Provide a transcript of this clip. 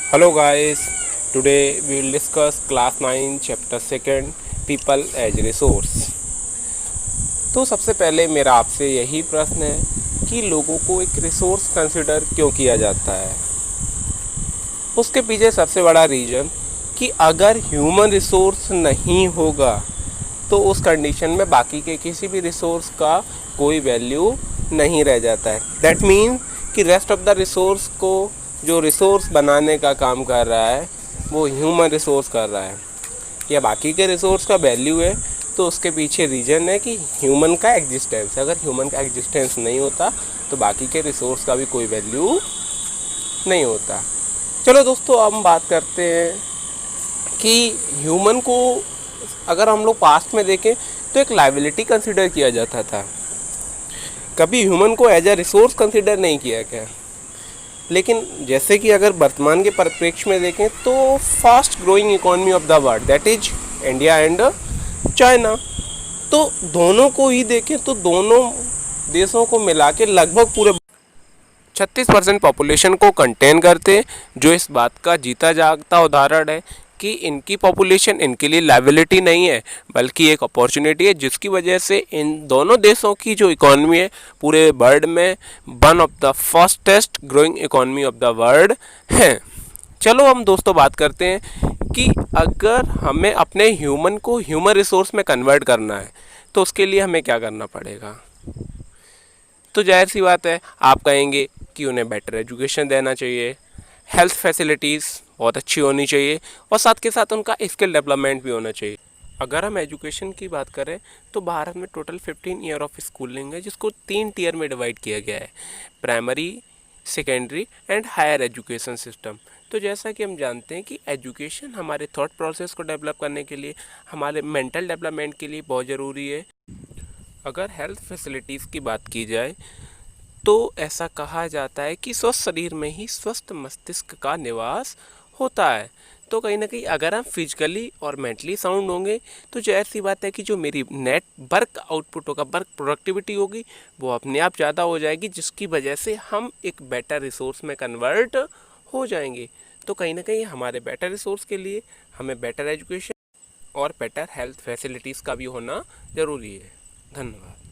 Hello guys, today we will discuss class 9 chapter 2 people as resource। तो सबसे पहले मेरा आपसे यही प्रश्न है कि लोगों को एक रिसोर्स कंसिडर क्यों किया जाता है। उसके पीछे सबसे बड़ा रीज़न कि अगर ह्यूमन रिसोर्स नहीं होगा तो उस कंडीशन में बाकी के किसी भी रिसोर्स का कोई वैल्यू नहीं रह जाता है। दैट मीन कि रेस्ट ऑफ द रिसोर्स को जो रिसोर्स बनाने का काम कर रहा है वो ह्यूमन रिसोर्स कर रहा है, या बाकी के रिसोर्स का वैल्यू है तो उसके पीछे रीज़न है कि ह्यूमन का एग्जिस्टेंस। अगर ह्यूमन का एग्जिस्टेंस नहीं होता तो बाकी के रिसोर्स का भी कोई वैल्यू नहीं होता। चलो दोस्तों, अब हम बात करते हैं कि ह्यूमन को अगर हम लोग पास्ट में देखें तो एक लायबिलिटी कंसिडर किया जाता था, कभी ह्यूमन को एज अ रिसोर्स कंसिडर नहीं किया गया। लेकिन जैसे कि अगर वर्तमान के परिप्रेक्ष्य में देखें तो fast growing economy of the world that is India and China, तो दोनों को ही देखें तो दोनों देशों को मिला के लगभग पूरे 36% पॉपुलेशन को कंटेन करते हैं, जो इस बात का जीता जागता उदाहरण है कि इनकी पॉपुलेशन इनके लिए लायबिलिटी नहीं है बल्कि एक अपॉर्चुनिटी है, जिसकी वजह से इन दोनों देशों की जो इकोनॉमी है पूरे वर्ल्ड में one of the fastest growing economy of the world है। चलो हम दोस्तों बात करते हैं कि अगर हमें अपने ह्यूमन को ह्यूमन रिसोर्स में कन्वर्ट करना है तो उसके लिए हमें क्या करना पड़ेगा। तो जाहिर सी बात है, आप कहेंगे कि उन्हें बेटर एजुकेशन देना चाहिए, हेल्थ फैसिलिटीज़ बहुत अच्छी होनी चाहिए और साथ के साथ उनका स्किल डेवलपमेंट भी होना चाहिए। अगर हम एजुकेशन की बात करें तो भारत में टोटल 15 ईयर ऑफ स्कूलिंग है, जिसको 3 टीयर में डिवाइड किया गया है, primary, secondary and higher education system. तो जैसा कि हम जानते हैं कि एजुकेशन हमारे थॉट प्रोसेस को डेवलप करने के लिए, हमारे मेंटल डेवलपमेंट के लिए बहुत ज़रूरी है। अगर हेल्थ फैसिलिटीज़ की बात की जाए तो ऐसा कहा जाता है कि स्वस्थ शरीर में ही स्वस्थ मस्तिष्क का निवास होता है। तो कहीं ना कहीं अगर हम फिजिकली और मेंटली साउंड होंगे तो जाहिर सी बात है कि जो मेरी नेट वर्क आउटपुट होगा, वर्क प्रोडक्टिविटी होगी, वो अपने आप ज़्यादा हो जाएगी, जिसकी वजह से हम एक बेटर रिसोर्स में कन्वर्ट हो जाएंगे। तो कहीं ना कहीं हमारे बेटर रिसोर्स के लिए हमें बेटर एजुकेशन और बेटर हेल्थ फैसिलिटीज़ का भी होना ज़रूरी है। धन्यवाद।